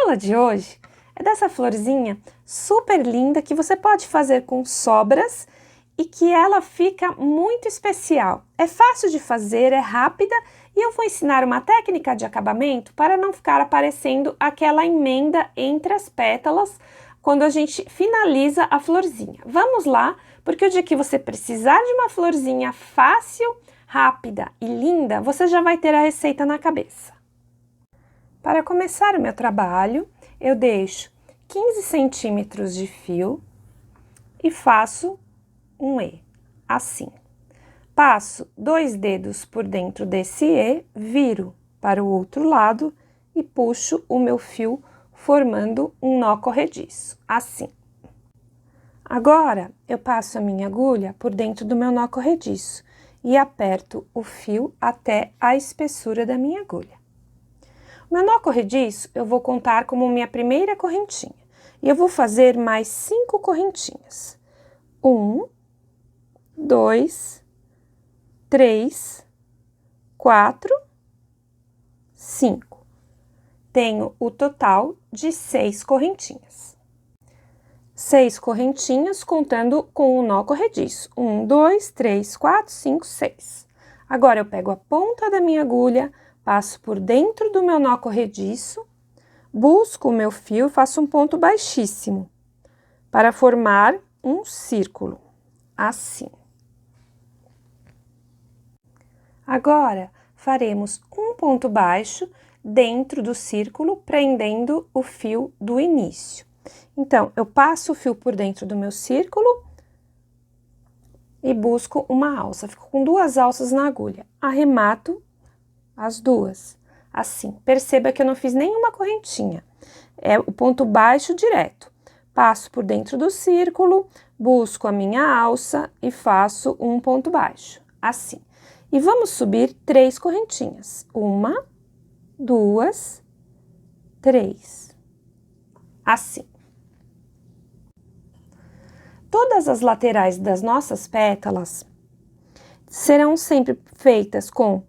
aula de hoje é dessa florzinha super linda que você pode fazer com sobras e que ela fica muito especial. É fácil de fazer, é rápida e eu vou ensinar uma técnica de acabamento para não ficar aparecendo aquela emenda entre as pétalas quando a gente finaliza a florzinha. Vamos lá, porque o dia que você precisar de uma florzinha fácil, rápida e linda, você já vai ter a receita na cabeça. Para começar o meu trabalho, eu deixo 15 centímetros de fio e faço um E, assim. Passo 2 dedos por dentro desse E, viro para o outro lado e puxo o meu fio formando um nó corrediço, assim. Agora, eu passo a minha agulha por dentro do meu nó corrediço e aperto o fio até a espessura da minha agulha. O meu nó corrediço eu vou contar como minha primeira correntinha. E eu vou fazer mais 5 correntinhas. 1, 2, 3, 4, 5. Tenho o total de 6 correntinhas. 6 correntinhas contando com o nó corrediço. 1, 2, 3, 4, 5, 6. Agora eu pego a ponta da minha agulha, passo por dentro do meu nó corrediço, busco o meu fio e faço um ponto baixíssimo para formar um círculo, assim. Agora, faremos um ponto baixo dentro do círculo, prendendo o fio do início. Então, eu passo o fio por dentro do meu círculo e busco uma alça. Fico com 2 alças na agulha. Arremato as duas, assim. Perceba que eu não fiz nenhuma correntinha. É o ponto baixo direto. Passo por dentro do círculo, busco a minha alça e faço um ponto baixo, assim. E vamos subir 3 correntinhas. 1, 2, 3. Assim. Todas as laterais das nossas pétalas serão sempre feitas com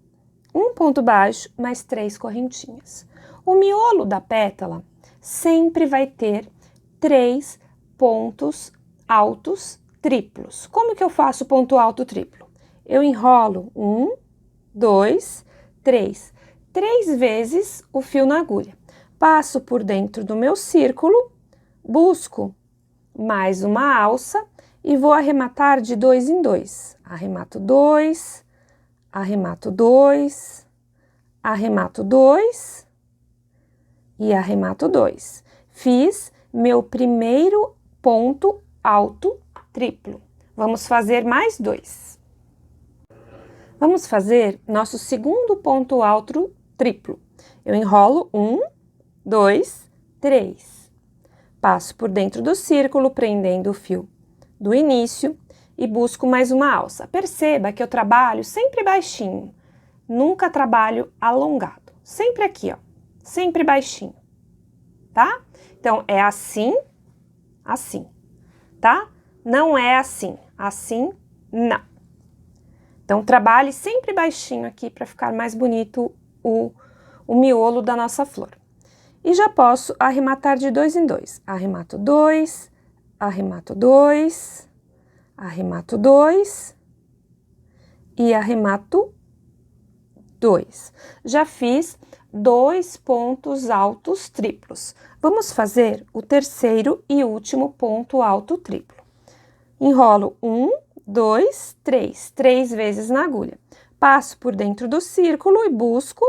um ponto baixo mais 3 correntinhas. O miolo da pétala sempre vai ter 3 pontos altos triplos. Como que eu faço ponto alto triplo? Eu enrolo 1, 2, 3. 3 vezes o fio na agulha. Passo por dentro do meu círculo, busco mais uma alça e vou arrematar de 2 em 2. Arremato 2, arremato 2, arremato 2 e arremato 2. Fiz meu primeiro ponto alto triplo. Vamos fazer mais 2. Vamos fazer nosso segundo ponto alto triplo. Eu enrolo 1, 2, 3. Passo por dentro do círculo, prendendo o fio do início e busco mais uma alça. Perceba que eu trabalho sempre baixinho, nunca trabalho alongado. Sempre aqui, ó, sempre baixinho, tá? Então, é assim, assim, tá? Não é assim, assim, não. Então, trabalhe sempre baixinho aqui para ficar mais bonito o miolo da nossa flor. E já posso arrematar de 2 em 2. Arremato 2, arremato 2, arremato 2 e arremato 2. Já fiz 2 pontos altos triplos. Vamos fazer o terceiro e último ponto alto triplo. Enrolo 1, 2, 3. 3 vezes na agulha. Passo por dentro do círculo e busco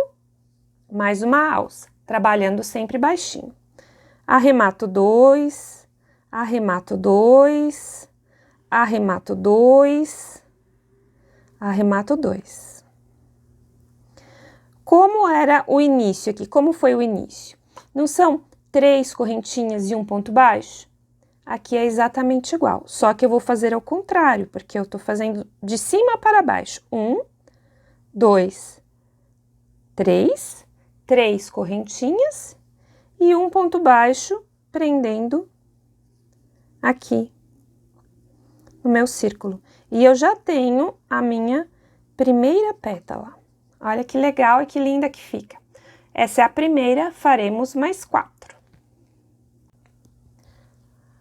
mais uma alça, trabalhando sempre baixinho. Arremato 2, arremato 2, arremato 2, arremato 2. Como era o início aqui? Como foi o início? Não são 3 correntinhas e um ponto baixo? Aqui é exatamente igual, só que eu vou fazer ao contrário, porque eu tô fazendo de cima para baixo. 1, 2, 3, 3 correntinhas e um ponto baixo, prendendo aqui no meu círculo. E eu já tenho a minha primeira pétala. Olha que legal e que linda que fica. Essa é a primeira, faremos mais 4.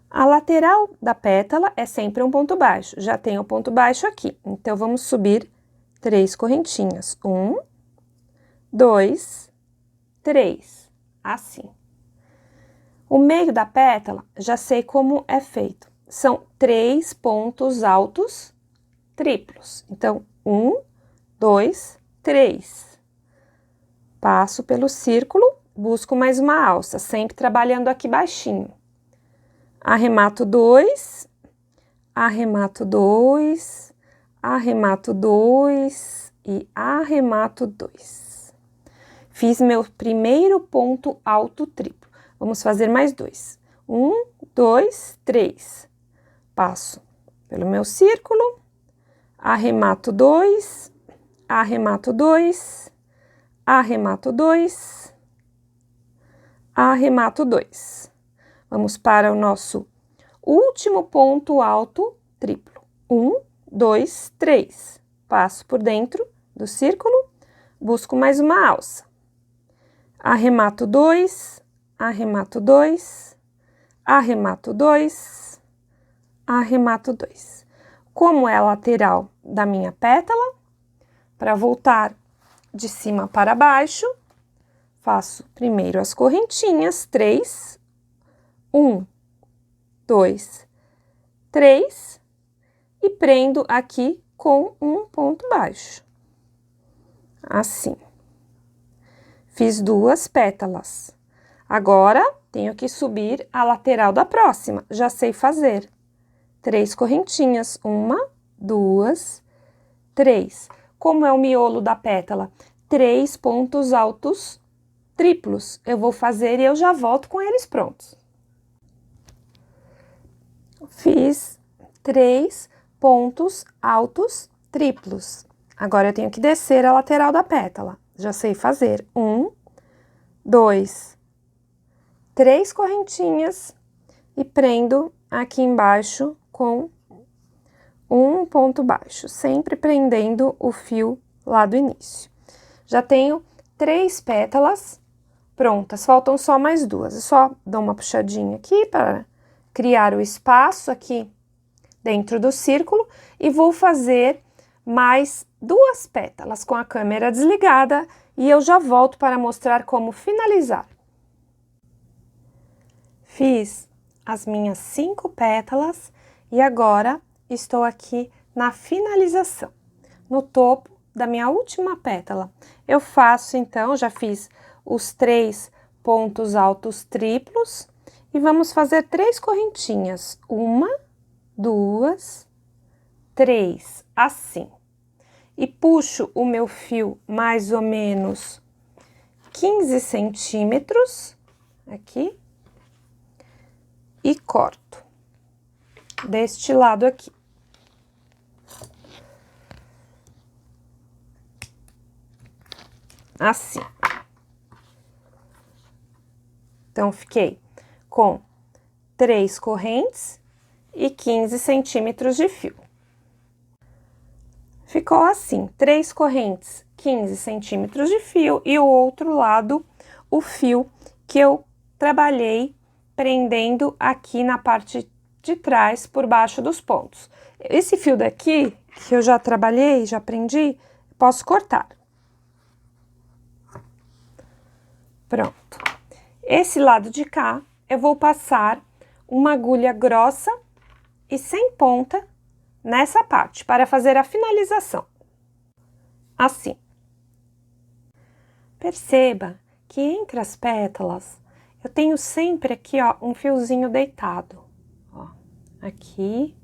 A lateral da pétala é sempre um ponto baixo, já tem o ponto baixo aqui. Então, vamos subir 3 correntinhas. 1, 2, 3, assim. O meio da pétala, já sei como é feito. São 3 pontos altos triplos. Então, 1, 2, 3. Passo pelo círculo, busco mais uma alça, sempre trabalhando aqui baixinho. Arremato 2, arremato 2, arremato 2 e arremato 2. Fiz meu primeiro ponto alto triplo. Vamos fazer mais 2. 1, 2, 3. Passo pelo meu círculo, arremato 2, arremato 2, arremato 2, arremato 2. Vamos para o nosso último ponto alto triplo. 1, 2, 3. Passo por dentro do círculo, busco mais uma alça. Arremato 2, arremato 2, arremato 2, arremato 2. Como é a lateral da minha pétala, para voltar de cima para baixo, faço primeiro as correntinhas, 3, 1, 2, 3, e prendo aqui com um ponto baixo. Assim. Fiz 2 pétalas. Agora, tenho que subir a lateral da próxima, já sei fazer. 3 correntinhas, 1, 2, 3. Como é o miolo da pétala? 3 pontos altos triplos. Eu vou fazer e eu já volto com eles prontos. Fiz 3 pontos altos triplos. Agora, eu tenho que descer a lateral da pétala. Já sei fazer. 1, 2, 3 correntinhas e prendo aqui embaixo com um ponto baixo, sempre prendendo o fio lá do início. Já tenho 3 pétalas prontas, faltam só mais 2. Eu só dou uma puxadinha aqui para criar o espaço aqui dentro do círculo e vou fazer mais 2 pétalas com a câmera desligada e eu já volto para mostrar como finalizar. Fiz as minhas 5 pétalas e agora estou aqui na finalização, no topo da minha última pétala. Eu faço então, já fiz os 3 pontos altos triplos e vamos fazer 3 correntinhas. 1, 2, 3, assim. E puxo o meu fio mais ou menos 15 centímetros aqui e corto deste lado aqui. Assim. Então, fiquei com 3 correntes e 15 centímetros de fio. Ficou assim, 3 correntes, 15 centímetros de fio e o outro lado, o fio que eu trabalhei prendendo aqui na parte de trás, por baixo dos pontos. Esse fio daqui, que eu já trabalhei, já prendi, posso cortar. Pronto. Esse lado de cá, eu vou passar uma agulha grossa e sem ponta nessa parte, para fazer a finalização. Assim. Perceba que entre as pétalas, eu tenho sempre aqui, ó, um fiozinho deitado. Ó, aqui.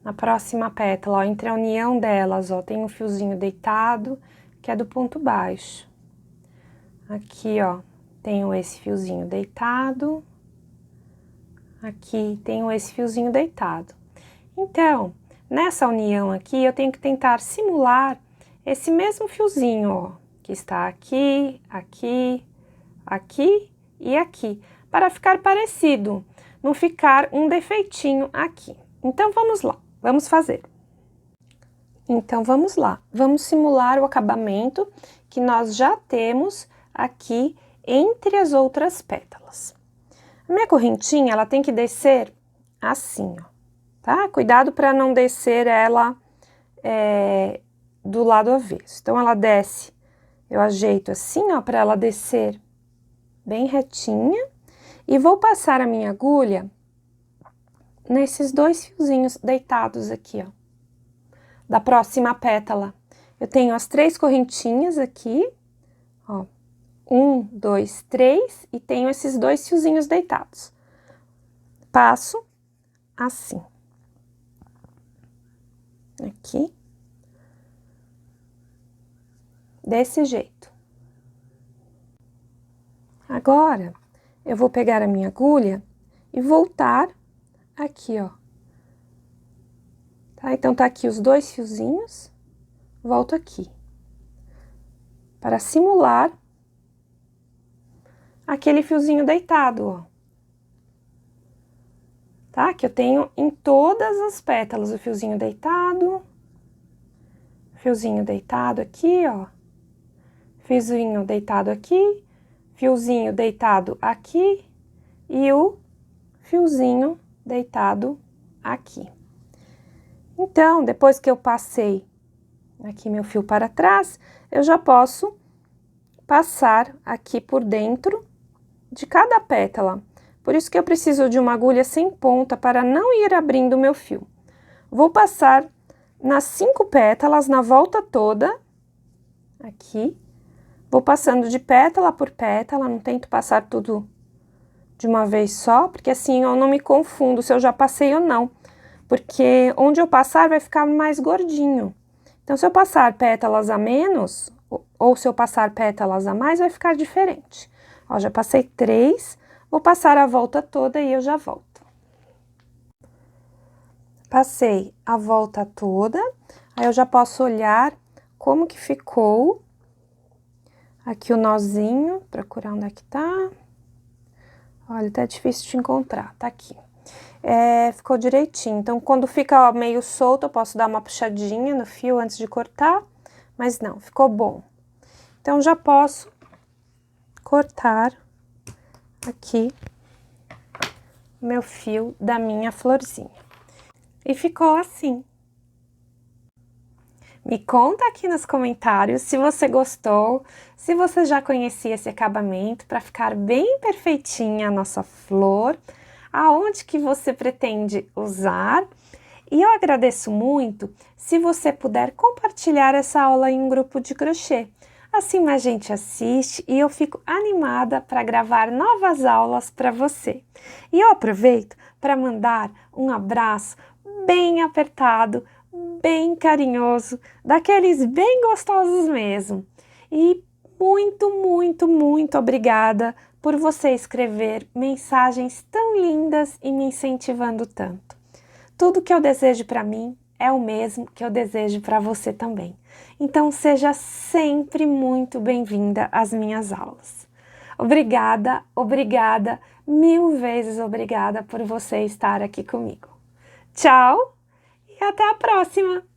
Na próxima pétala, ó, entre a união delas, ó, tem um fiozinho deitado, que é do ponto baixo. Aqui, ó, tenho esse fiozinho deitado. Aqui tenho esse fiozinho deitado. Então, nessa união aqui, eu tenho que tentar simular esse mesmo fiozinho, ó, que está aqui, aqui, aqui e aqui, para ficar parecido, não ficar um defeitinho aqui. Então, vamos lá, vamos fazer. Então, vamos lá, vamos simular o acabamento que nós já temos aqui entre as outras pétalas. A minha correntinha, ela tem que descer assim, ó, tá? Cuidado para não descer ela do lado avesso. Então, ela desce, eu ajeito assim, ó, para ela descer bem retinha. E vou passar a minha agulha nesses 2 fiozinhos deitados aqui, ó, da próxima pétala. Eu tenho as 3 correntinhas aqui, ó, 1, 2, 3, e tenho esses 2 fiozinhos deitados. Passo assim. Aqui. Desse jeito. Agora, eu vou pegar a minha agulha e voltar aqui, ó. Tá? Então, tá aqui os 2 fiozinhos, volto aqui. Para simular aquele fiozinho deitado, ó. Tá? Que eu tenho em todas as pétalas o fiozinho deitado aqui, ó. Fiozinho deitado aqui, fiozinho deitado aqui e o fiozinho deitado aqui. Então, depois que eu passei aqui meu fio para trás, eu já posso passar aqui por dentro de cada pétala. Por isso que eu preciso de uma agulha sem ponta para não ir abrindo o meu fio. Vou passar nas 5 pétalas, na volta toda, aqui. Vou passando de pétala por pétala, não tento passar tudo de uma vez só, porque assim eu não me confundo se eu já passei ou não. Porque onde eu passar vai ficar mais gordinho. Então, se eu passar pétalas a menos, ou se eu passar pétalas a mais, vai ficar diferente. Ó, já passei 3, vou passar a volta toda e eu já volto. Passei a volta toda, aí eu já posso olhar como que ficou aqui o nozinho, procurar onde é que tá. Olha, tá difícil de encontrar, tá aqui. Ficou direitinho, então quando fica ó, meio solto, eu posso dar uma puxadinha no fio antes de cortar, mas não, ficou bom. Então, já posso cortar aqui meu fio da minha florzinha. E ficou assim. Me conta aqui nos comentários se você gostou, se você já conhecia esse acabamento para ficar bem perfeitinha a nossa flor, aonde que você pretende usar. E eu agradeço muito se você puder compartilhar essa aula em um grupo de crochê. Assim mais gente assiste e eu fico animada para gravar novas aulas para você. E eu aproveito para mandar um abraço bem apertado, bem carinhoso, daqueles bem gostosos mesmo. E muito, muito, muito obrigada por você escrever mensagens tão lindas e me incentivando tanto. Tudo que eu desejo para mim é o mesmo que eu desejo para você também. Então, seja sempre muito bem-vinda às minhas aulas. Obrigada, obrigada, 1000 vezes obrigada por você estar aqui comigo. Tchau e até a próxima!